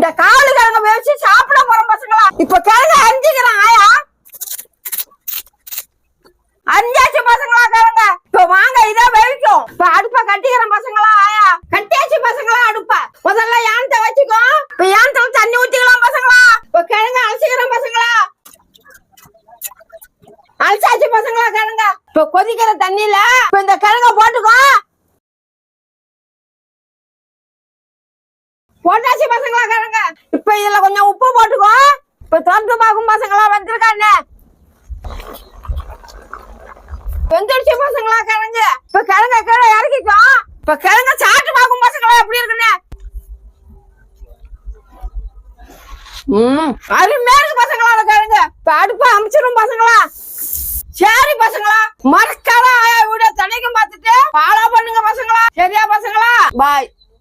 இந்த காலு கிழங்க வச்சு சாப்பிட போறோம் பசங்களா. இப்ப கிழங்க அரிஞ்சுக்கிறேன் ஆயா. அரிஞ்சாச்சு பசங்களா கிழங்க. இப்ப வாங்க இதை வேவிக்கும். இப்ப அடுப்ப கட்டிக்கிறேன் பசங்களா ஆயா. கட்டியாச்சு பசங்களா அடுப்ப. முதல்ல யானத்தை வச்சுக்கோ. இப்ப யானத்துல தண்ணி ஊத்திக்கலாம் பசங்களா. இப்ப கிழங்க அலசிக்கிறேன் பசங்களா. அலசாச்சு பசங்களா கிழங்க. இப்ப கொதிக்கிற தண்ணியில இப்ப இந்த கிழங்க போட்டுக்கோ. போட்டாச்சு பசங்களா கிழங்க. இப்ப இதுல கொஞ்சம் உப்பு போட்டுக்கோ. இப்ப திறந்து பார்க்கும் பசங்களா வந்திருக்காங்க. வெந்துடுச்சு பசங்களா கிழங்க. இப்ப கிழங்க கீழே இறக்கிக்கோ. இப்ப கிழங்க சாப்பிட்டு பார்க்கும் பசங்களா எப்படி இருக்குன்னு. அருமையா இருக்கு பசங்களா கிழங்க. இப்ப அடுப்ப அமைச்சிரும் பசங்களா. சரி பசங்களா, மறக்காத வீடியோ தனிக்கும் பார்த்துட்டு ஃபாலோ பண்ணுங்க பசங்களா. சரியா பசங்களா? பாய்.